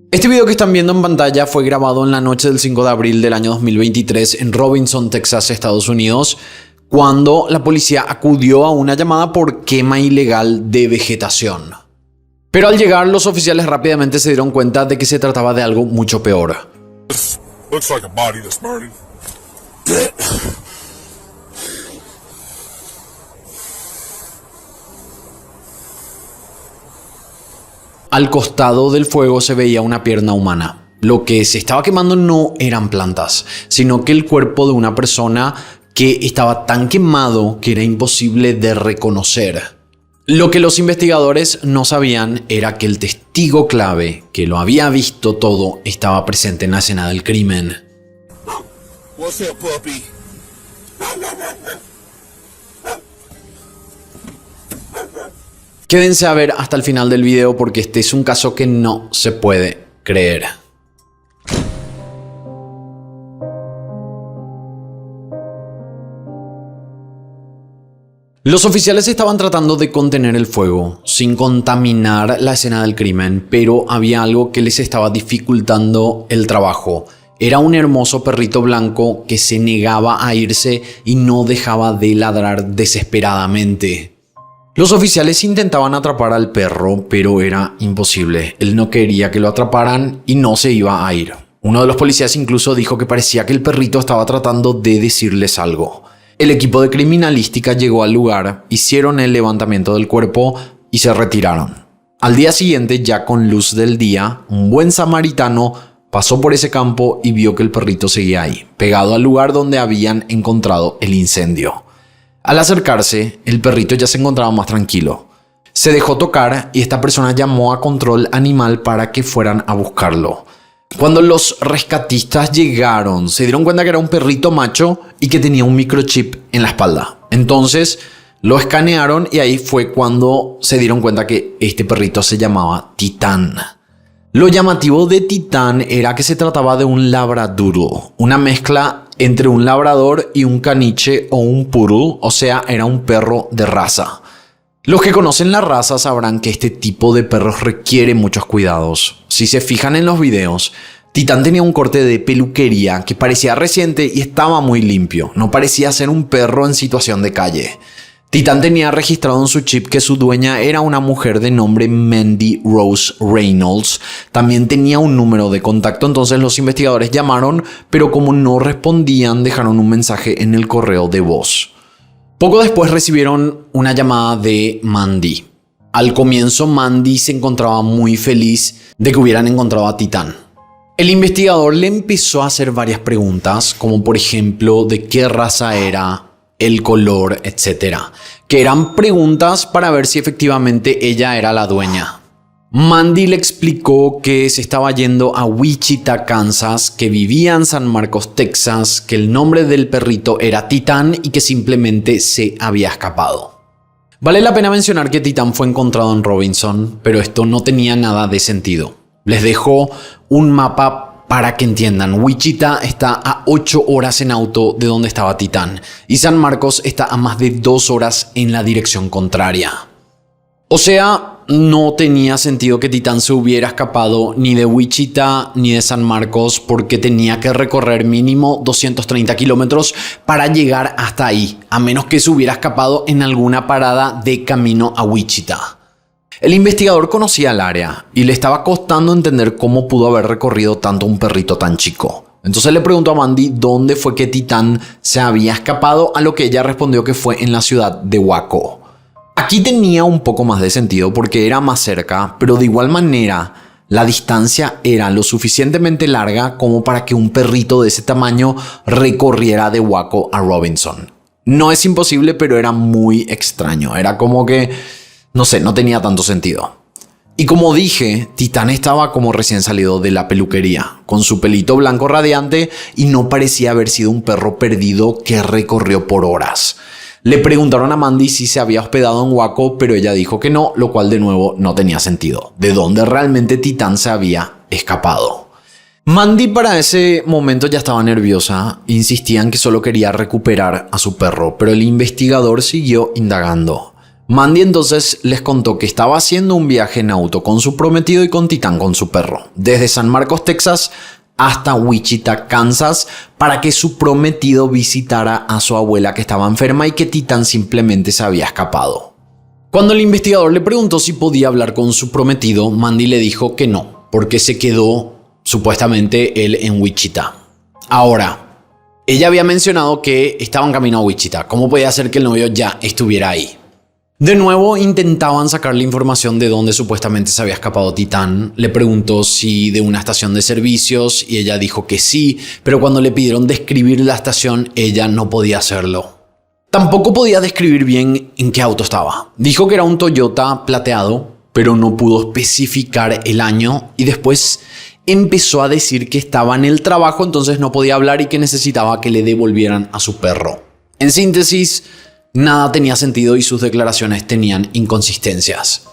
Este video que están viendo en pantalla fue grabado en la noche del 5 de abril del año 2023 en Robinson, Texas, Estados Unidos, cuando la policía acudió a una llamada por quema ilegal de vegetación. Pero al llegar, los oficiales rápidamente se dieron cuenta de que se trataba de algo mucho peor. Looks like a body that's burning. Al costado del fuego se veía una pierna humana. Lo que se estaba quemando no eran plantas, sino que el cuerpo de una persona que estaba tan quemado que era imposible de reconocer. Lo que los investigadores no sabían era que el testigo clave, que lo había visto todo, estaba presente en la escena del crimen. What's up, puppy? Quédense a ver hasta el final del video porque este es un caso que no se puede creer. Los oficiales estaban tratando de contener el fuego sin contaminar la escena del crimen, pero había algo que les estaba dificultando el trabajo. Era un hermoso perrito blanco que se negaba a irse y no dejaba de ladrar desesperadamente. Los oficiales intentaban atrapar al perro, pero era imposible. Él no quería que lo atraparan y no se iba a ir. Uno de los policías incluso dijo que parecía que el perrito estaba tratando de decirles algo. El equipo de criminalística llegó al lugar, hicieron el levantamiento del cuerpo y se retiraron. Al día siguiente, ya con luz del día, un buen samaritano pasó por ese campo y vio que el perrito seguía ahí, pegado al lugar donde habían encontrado el incendio. Al acercarse, el perrito ya se encontraba más tranquilo. Se dejó tocar y esta persona llamó a control animal para que fueran a buscarlo. Cuando los rescatistas llegaron, se dieron cuenta que era un perrito macho y que tenía un microchip en la espalda. Entonces lo escanearon y ahí fue cuando se dieron cuenta que este perrito se llamaba Titán. Lo llamativo de Titán era que se trataba de un labradoodle, una mezcla entre un labrador y un caniche o un poodle, o sea, era un perro de raza. Los que conocen la raza sabrán que este tipo de perros requiere muchos cuidados. Si se fijan en los videos, Titán tenía un corte de peluquería que parecía reciente y estaba muy limpio. No parecía ser un perro en situación de calle. Titán tenía registrado en su chip que su dueña era una mujer de nombre Mandy Rose Reynolds. También tenía un número de contacto, entonces los investigadores llamaron, pero como no respondían, dejaron un mensaje en el correo de voz. Poco después recibieron una llamada de Mandy. Al comienzo, Mandy se encontraba muy feliz de que hubieran encontrado a Titán. El investigador le empezó a hacer varias preguntas, como por ejemplo de qué raza era, el color, etc. Que eran preguntas para ver si efectivamente ella era la dueña. Mandy le explicó que se estaba yendo a Wichita, Kansas, que vivía en San Marcos, Texas, que el nombre del perrito era Titán y que simplemente se había escapado. Vale la pena mencionar que Titán fue encontrado en Robinson, pero esto no tenía nada de sentido. Les dejo un mapa para que entiendan. Wichita está a 8 horas en auto de donde estaba Titán y San Marcos está a más de 2 horas en la dirección contraria. O sea, no tenía sentido que Titán se hubiera escapado ni de Wichita ni de San Marcos porque tenía que recorrer mínimo 230 kilómetros para llegar hasta ahí, a menos que se hubiera escapado en alguna parada de camino a Wichita. El investigador conocía el área y le estaba costando entender cómo pudo haber recorrido tanto un perrito tan chico. Entonces le preguntó a Mandy dónde fue que Titán se había escapado, a lo que ella respondió que fue en la ciudad de Waco. Aquí tenía un poco más de sentido porque era más cerca, pero de igual manera la distancia era lo suficientemente larga como para que un perrito de ese tamaño recorriera de Waco a Robinson. No es imposible, pero era muy extraño. Era como que, no sé, no tenía tanto sentido. Y como dije, Titán estaba como recién salido de la peluquería, con su pelito blanco radiante y no parecía haber sido un perro perdido que recorrió por horas. Le preguntaron a Mandy si se había hospedado en Waco, pero ella dijo que no, lo cual de nuevo no tenía sentido. ¿De dónde realmente Titán se había escapado? Mandy para ese momento ya estaba nerviosa, insistía en que solo quería recuperar a su perro, pero el investigador siguió indagando. Mandy entonces les contó que estaba haciendo un viaje en auto con su prometido y con Titán, con su perro, desde San Marcos, Texas, hasta Wichita, Kansas, para que su prometido visitara a su abuela que estaba enferma y que Titán simplemente se había escapado. Cuando el investigador le preguntó si podía hablar con su prometido, Mandy le dijo que no, porque se quedó supuestamente él en Wichita. Ahora, ella había mencionado que estaban camino a Wichita. ¿Cómo podía ser que el novio ya estuviera ahí? De nuevo intentaban sacarle información de dónde supuestamente se había escapado Titán. Le preguntó si de una estación de servicios y ella dijo que sí, pero cuando le pidieron describir la estación, ella no podía hacerlo. Tampoco podía describir bien en qué auto estaba. Dijo que era un Toyota plateado, pero no pudo especificar el año y después empezó a decir que estaba en el trabajo, entonces no podía hablar y que necesitaba que le devolvieran a su perro. En síntesis, nada tenía sentido y sus declaraciones tenían inconsistencias.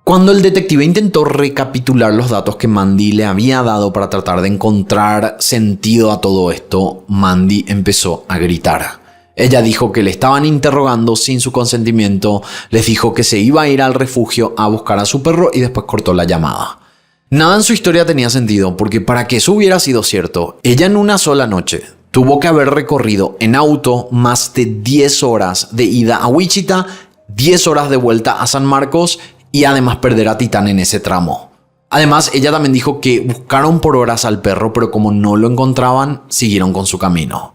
Cuando el detective intentó recapitular los datos que Mandy le había dado para tratar de encontrar sentido a todo esto, Mandy empezó a gritar. Ella dijo que le estaban interrogando sin su consentimiento, les dijo que se iba a ir al refugio a buscar a su perro y después cortó la llamada. Nada en su historia tenía sentido porque para que eso hubiera sido cierto, ella en una sola noche tuvo que haber recorrido en auto más de 10 horas de ida a Wichita, 10 horas de vuelta a San Marcos y además perder a Titán en ese tramo. Además, ella también dijo que buscaron por horas al perro, pero como no lo encontraban, siguieron con su camino.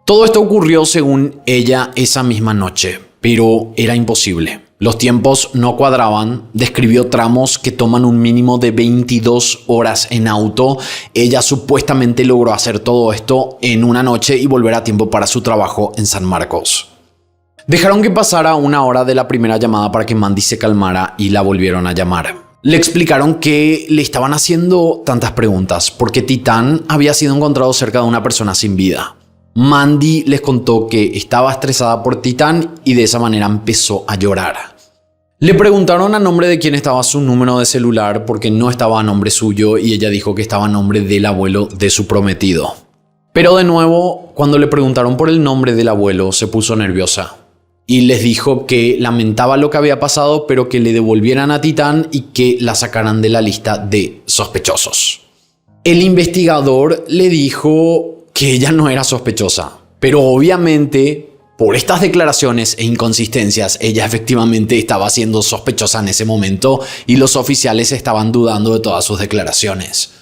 Todo esto ocurrió según ella esa misma noche, pero era imposible. Los tiempos no cuadraban, describió tramos que toman un mínimo de 22 horas en auto. Ella supuestamente logró hacer todo esto en una noche y volver a tiempo para su trabajo en San Marcos. Dejaron que pasara una hora de la primera llamada para que Mandy se calmara y la volvieron a llamar. Le explicaron que le estaban haciendo tantas preguntas porque Titán había sido encontrado cerca de una persona sin vida. Mandy les contó que estaba estresada por Titán y de esa manera empezó a llorar. Le preguntaron a nombre de quién estaba su número de celular porque no estaba a nombre suyo y ella dijo que estaba a nombre del abuelo de su prometido. Pero de nuevo, cuando le preguntaron por el nombre del abuelo, se puso nerviosa y les dijo que lamentaba lo que había pasado, pero que le devolvieran a Titán y que la sacaran de la lista de sospechosos. El investigador le dijo que ella no era sospechosa, pero obviamente por estas declaraciones e inconsistencias ella efectivamente estaba siendo sospechosa en ese momento y los oficiales estaban dudando de todas sus declaraciones.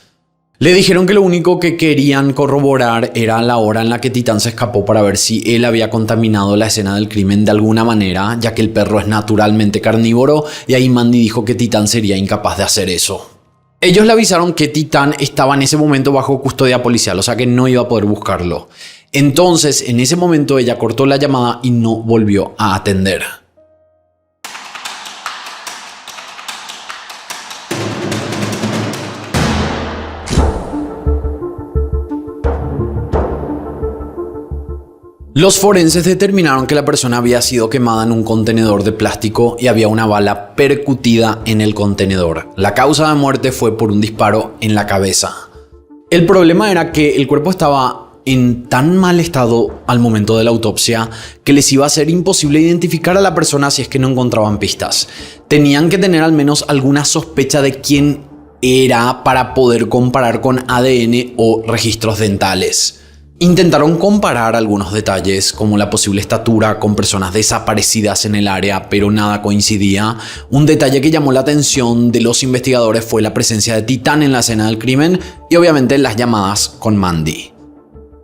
Le dijeron que lo único que querían corroborar era la hora en la que Titán se escapó para ver si él había contaminado la escena del crimen de alguna manera, ya que el perro es naturalmente carnívoro y ahí Mandy dijo que Titán sería incapaz de hacer eso. Ellos le avisaron que Titán estaba en ese momento bajo custodia policial, o sea que no iba a poder buscarlo. Entonces, en ese momento ella cortó la llamada y no volvió a atender. Los forenses determinaron que la persona había sido quemada en un contenedor de plástico y había una bala percutida en el contenedor. La causa de muerte fue por un disparo en la cabeza. El problema era que el cuerpo estaba en tan mal estado al momento de la autopsia que les iba a ser imposible identificar a la persona si es que no encontraban pistas. Tenían que tener al menos alguna sospecha de quién era para poder comparar con ADN o registros dentales. Intentaron comparar algunos detalles como la posible estatura con personas desaparecidas en el área, pero nada coincidía. Un detalle que llamó la atención de los investigadores fue la presencia de Titán en la escena del crimen y obviamente las llamadas con Mandy.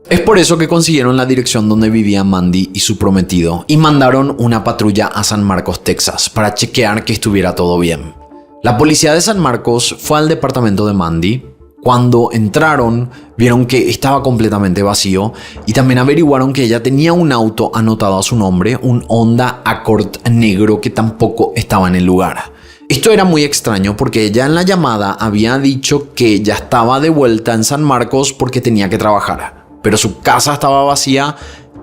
Es por eso que consiguieron la dirección donde vivían Mandy y su prometido y mandaron una patrulla a San Marcos, Texas, para chequear que estuviera todo bien. La policía de San Marcos fue al departamento de Mandy. Cuando entraron, vieron que estaba completamente vacío y también averiguaron que ella tenía un auto anotado a su nombre, un Honda Accord negro que tampoco estaba en el lugar. Esto era muy extraño porque ella en la llamada había dicho que ya estaba de vuelta en San Marcos porque tenía que trabajar, pero su casa estaba vacía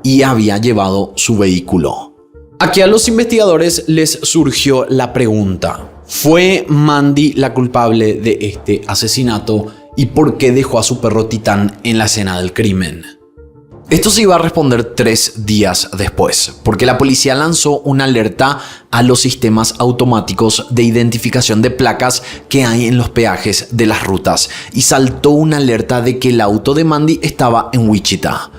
y había llevado su vehículo. Aquí a los investigadores les surgió la pregunta: ¿fue Mandy la culpable de este asesinato? ¿Y por qué dejó a su perro Titán en la escena del crimen? Esto se iba a responder 3 días después, porque la policía lanzó una alerta a los sistemas automáticos de identificación de placas que hay en los peajes de las rutas y saltó una alerta de que el auto de Mandy estaba en Wichita.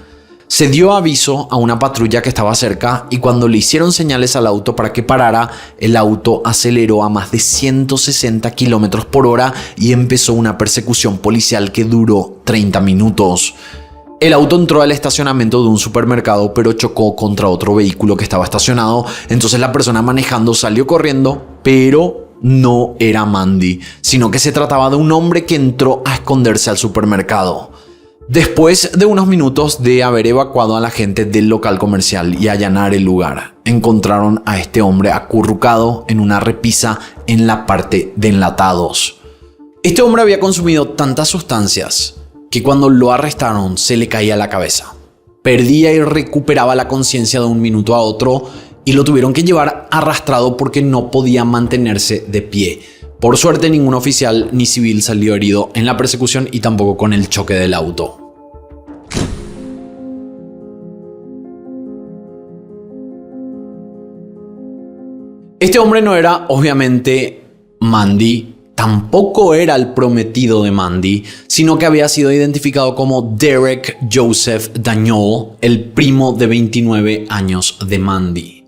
Se dio aviso a una patrulla que estaba cerca y cuando le hicieron señales al auto para que parara, el auto aceleró a más de 160 kilómetros por hora y empezó una persecución policial que duró 30 minutos. El auto entró al estacionamiento de un supermercado, pero chocó contra otro vehículo que estaba estacionado. Entonces la persona manejando salió corriendo, pero no era Mandy, sino que se trataba de un hombre que entró a esconderse al supermercado. Después de unos minutos de haber evacuado a la gente del local comercial y allanar el lugar, encontraron a este hombre acurrucado en una repisa en la parte de enlatados. Este hombre había consumido tantas sustancias que cuando lo arrestaron se le caía la cabeza. Perdía y recuperaba la conciencia de un minuto a otro y lo tuvieron que llevar arrastrado porque no podía mantenerse de pie. Por suerte ningún oficial ni civil salió herido en la persecución y tampoco con el choque del auto. Este hombre no era obviamente Mandy. Tampoco era el prometido de Mandy, sino que había sido identificado como Derek Joseph Dagnall, el primo de 29 años de Mandy.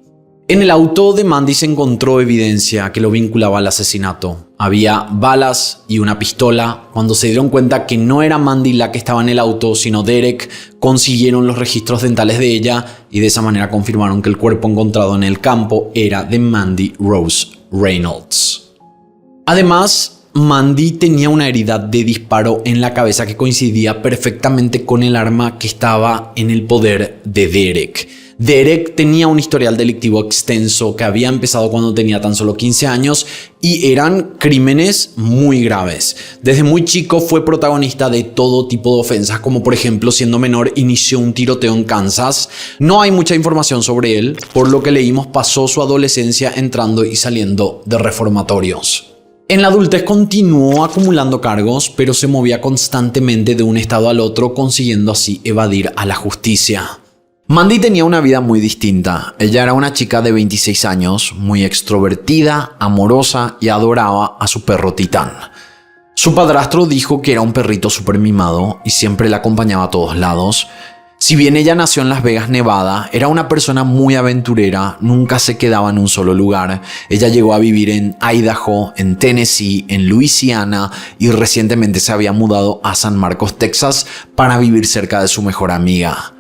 En el auto de Mandy se encontró evidencia que lo vinculaba al asesinato. Había balas y una pistola. Cuando se dieron cuenta que no era Mandy la que estaba en el auto, sino Derek, consiguieron los registros dentales de ella y de esa manera confirmaron que el cuerpo encontrado en el campo era de Mandy Rose Reynolds. Además, Mandy tenía una herida de disparo en la cabeza que coincidía perfectamente con el arma que estaba en el poder de Derek. Derek tenía un historial delictivo extenso que había empezado cuando tenía tan solo 15 años y eran crímenes muy graves. Desde muy chico fue protagonista de todo tipo de ofensas, como por ejemplo siendo menor inició un tiroteo en Kansas. No hay mucha información sobre él, por lo que leímos pasó su adolescencia entrando y saliendo de reformatorios. En la adultez continuó acumulando cargos, pero se movía constantemente de un estado al otro, consiguiendo así evadir a la justicia. Mandy tenía una vida muy distinta. Ella era una chica de 26 años, muy extrovertida, amorosa y adoraba a su perro Titán. Su padrastro dijo que era un perrito súper mimado y siempre la acompañaba a todos lados. Si bien ella nació en Las Vegas, Nevada, era una persona muy aventurera, nunca se quedaba en un solo lugar. Ella llegó a vivir en Idaho, en Tennessee, en Luisiana y recientemente se había mudado a San Marcos, Texas, para vivir cerca de su mejor amiga.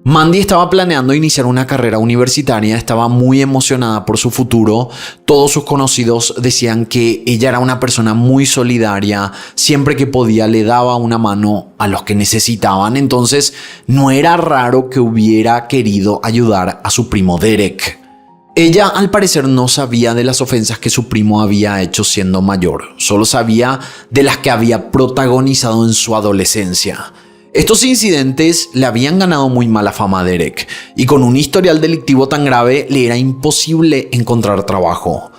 Mandy estaba planeando iniciar una carrera universitaria, estaba muy emocionada por su futuro. Todos sus conocidos decían que ella era una persona muy solidaria, siempre que podía le daba una mano a los que necesitaban, entonces no era raro que hubiera querido ayudar a su primo Derek. Ella al parecer no sabía de las ofensas que su primo había hecho siendo mayor, solo sabía de las que había protagonizado en su adolescencia. Estos incidentes le habían ganado muy mala fama a Derek y con un historial delictivo tan grave le era imposible encontrar trabajo.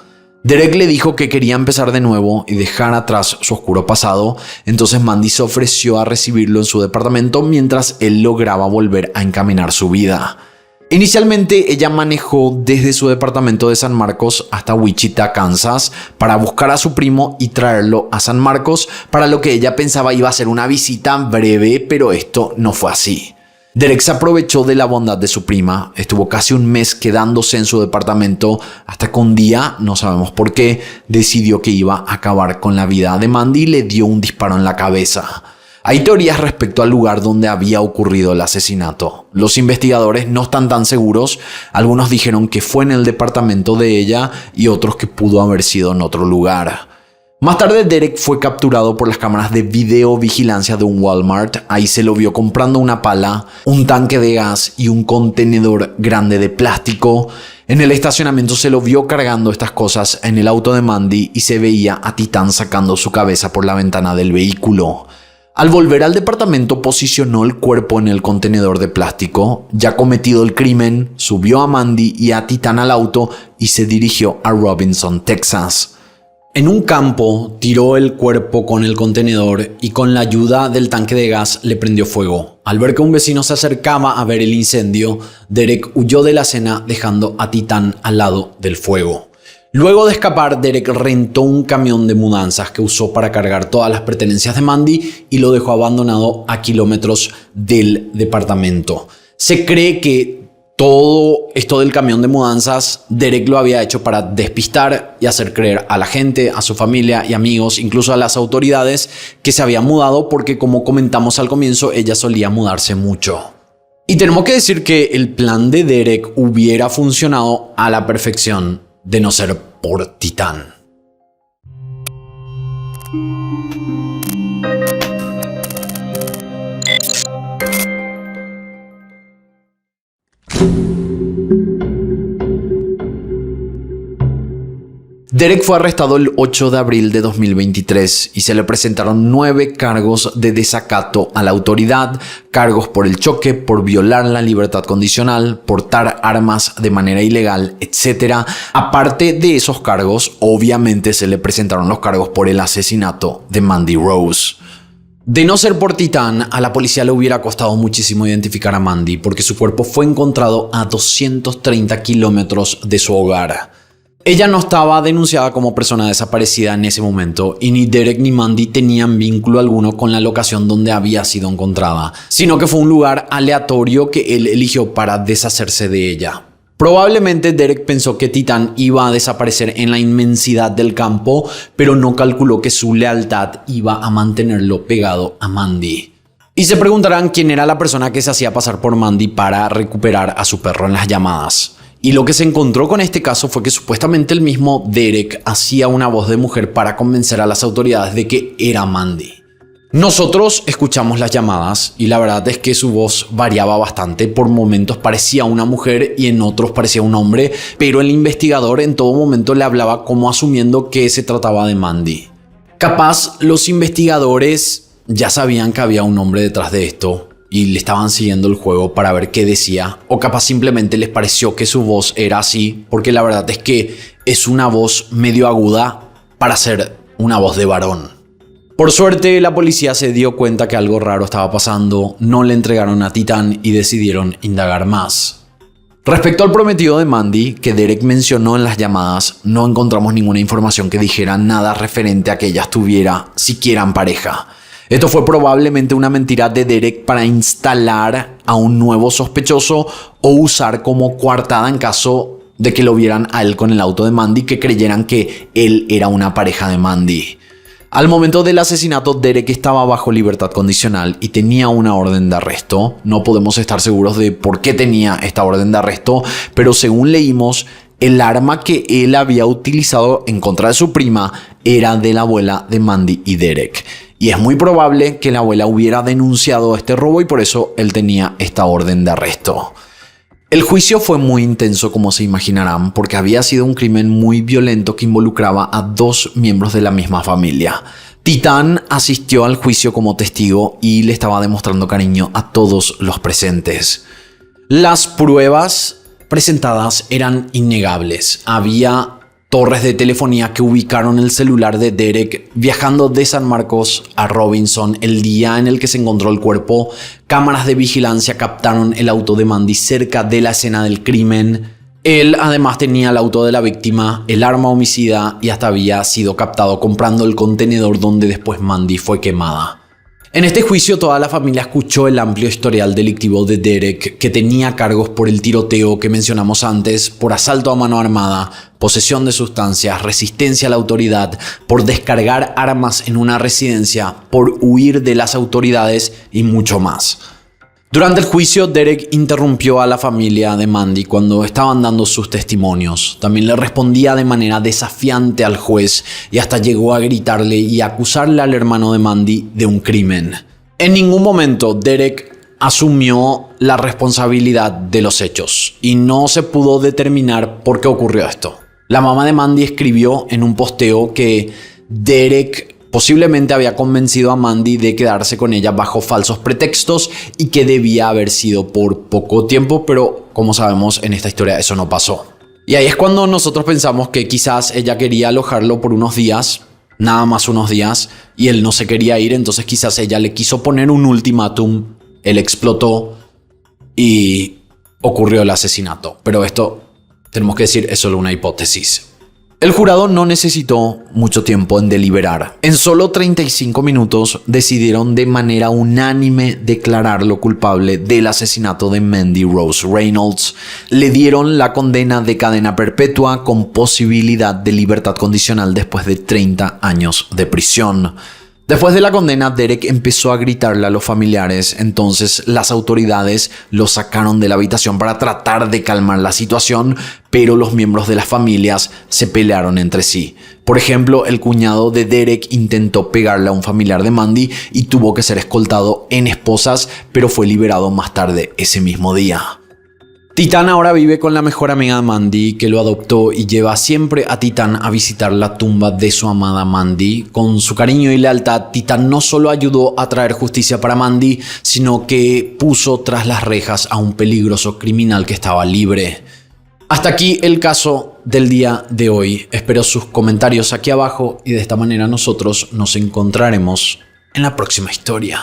Derek le dijo que quería empezar de nuevo y dejar atrás su oscuro pasado, entonces Mandy se ofreció a recibirlo en su departamento mientras él lograba volver a encaminar su vida. Inicialmente ella manejó desde su departamento de San Marcos hasta Wichita, Kansas, para buscar a su primo y traerlo a San Marcos, para lo que ella pensaba iba a ser una visita breve, pero esto no fue así. Derek se aprovechó de la bondad de su prima, estuvo casi un mes quedándose en su departamento hasta que un día, no sabemos por qué, decidió que iba a acabar con la vida de Mandy y le dio un disparo en la cabeza. Hay teorías respecto al lugar donde había ocurrido el asesinato. Los investigadores no están tan seguros. Algunos dijeron que fue en el departamento de ella y otros que pudo haber sido en otro lugar. Más tarde Derek fue capturado por las cámaras de videovigilancia de un Walmart. Ahí se lo vio comprando una pala, un tanque de gas y un contenedor grande de plástico. En el estacionamiento se lo vio cargando estas cosas en el auto de Mandy y se veía a Titán sacando su cabeza por la ventana del vehículo. Al volver al departamento posicionó el cuerpo en el contenedor de plástico. Ya cometido el crimen, subió a Mandy y a Titán al auto y se dirigió a Robinson, Texas. En un campo tiró el cuerpo con el contenedor y con la ayuda del tanque de gas le prendió fuego. Al ver que un vecino se acercaba a ver el incendio, Derek huyó de la escena dejando a Titán al lado del fuego. Luego de escapar, Derek rentó un camión de mudanzas que usó para cargar todas las pertenencias de Mandy y lo dejó abandonado a kilómetros del departamento. Se cree que todo esto del camión de mudanzas, Derek lo había hecho para despistar y hacer creer a la gente, a su familia y amigos, incluso a las autoridades, que se había mudado porque, como comentamos al comienzo, ella solía mudarse mucho. Y tenemos que decir que el plan de Derek hubiera funcionado a la perfección de no ser por Titán. Derek fue arrestado el 8 de abril de 2023 y se le presentaron 9 cargos de desacato a la autoridad, cargos por el choque, por violar la libertad condicional, portar armas de manera ilegal, etc. Aparte de esos cargos, obviamente se le presentaron los cargos por el asesinato de Mandy Rose. De no ser por Titán, a la policía le hubiera costado muchísimo identificar a Mandy porque su cuerpo fue encontrado a 230 kilómetros de su hogar. Ella no estaba denunciada como persona desaparecida en ese momento y ni Derek ni Mandy tenían vínculo alguno con la locación donde había sido encontrada, sino que fue un lugar aleatorio que él eligió para deshacerse de ella. Probablemente Derek pensó que Titán iba a desaparecer en la inmensidad del campo, pero no calculó que su lealtad iba a mantenerlo pegado a Mandy. Y se preguntarán quién era la persona que se hacía pasar por Mandy para recuperar a su perro en las llamadas. Y lo que se encontró con este caso fue que supuestamente el mismo Derek hacía una voz de mujer para convencer a las autoridades de que era Mandy. Nosotros escuchamos las llamadas y la verdad es que su voz variaba bastante. Por momentos parecía una mujer y en otros parecía un hombre, pero el investigador en todo momento le hablaba como asumiendo que se trataba de Mandy. Capaz los investigadores ya sabían que había un hombre detrás de esto y le estaban siguiendo el juego para ver qué decía, o capaz simplemente les pareció que su voz era así, porque la verdad es que es una voz medio aguda para ser una voz de varón. Por suerte, la policía se dio cuenta que algo raro estaba pasando, no le entregaron a Titán y decidieron indagar más. Respecto al prometido de Mandy, que Derek mencionó en las llamadas, no encontramos ninguna información que dijera nada referente a que ella estuviera siquiera en pareja. Esto fue probablemente una mentira de Derek para instalar a un nuevo sospechoso o usar como coartada en caso de que lo vieran a él con el auto de Mandy, que creyeran que él era una pareja de Mandy. Al momento del asesinato, Derek estaba bajo libertad condicional y tenía una orden de arresto. No podemos estar seguros de por qué tenía esta orden de arresto, pero según leímos, el arma que él había utilizado en contra de su prima era de la abuela de Mandy y Derek. Y es muy probable que la abuela hubiera denunciado este robo y por eso él tenía esta orden de arresto. El juicio fue muy intenso, como se imaginarán, porque había sido un crimen muy violento que involucraba a 2 miembros de la misma familia. Titán asistió al juicio como testigo y le estaba demostrando cariño a todos los presentes. Las pruebas presentadas eran innegables. Había torres de telefonía que ubicaron el celular de Derek viajando de San Marcos a Robinson el día en el que se encontró el cuerpo. Cámaras de vigilancia captaron el auto de Mandy cerca de la escena del crimen. Él además tenía el auto de la víctima, el arma homicida y hasta había sido captado comprando el contenedor donde después Mandy fue quemada. En este juicio toda la familia escuchó el amplio historial delictivo de Derek, que tenía cargos por el tiroteo que mencionamos antes, por asalto a mano armada, posesión de sustancias, resistencia a la autoridad, por descargar armas en una residencia, por huir de las autoridades y mucho más. Durante el juicio, Derek interrumpió a la familia de Mandy cuando estaban dando sus testimonios. También le respondía de manera desafiante al juez y hasta llegó a gritarle y acusarle al hermano de Mandy de un crimen. En ningún momento Derek asumió la responsabilidad de los hechos y no se pudo determinar por qué ocurrió esto. La mamá de Mandy escribió en un posteo que Derek posiblemente había convencido a Mandy de quedarse con ella bajo falsos pretextos y que debía haber sido por poco tiempo, pero como sabemos en esta historia eso no pasó. Y ahí es cuando nosotros pensamos que quizás ella quería alojarlo por unos días, nada más unos días, y él no se quería ir, entonces quizás ella le quiso poner un ultimátum Él explotó y ocurrió el asesinato. Pero esto, tenemos que decir, es solo una hipótesis. El jurado no necesitó mucho tiempo en deliberar. En solo 35 minutos decidieron de manera unánime declararlo culpable del asesinato de Mandy Rose Reynolds. Le dieron la condena de cadena perpetua con posibilidad de libertad condicional después de 30 años de prisión. Después de la condena, Derek empezó a gritarle a los familiares, entonces las autoridades lo sacaron de la habitación para tratar de calmar la situación, pero los miembros de las familias se pelearon entre sí. Por ejemplo, el cuñado de Derek intentó pegarle a un familiar de Mandy y tuvo que ser escoltado en esposas, pero fue liberado más tarde ese mismo día. Titán ahora vive con la mejor amiga de Mandy, que lo adoptó y lleva siempre a Titán a visitar la tumba de su amada Mandy. Con su cariño y lealtad, Titán no solo ayudó a traer justicia para Mandy, sino que puso tras las rejas a un peligroso criminal que estaba libre. Hasta aquí el caso del día de hoy. Espero sus comentarios aquí abajo y de esta manera nosotros nos encontraremos en la próxima historia.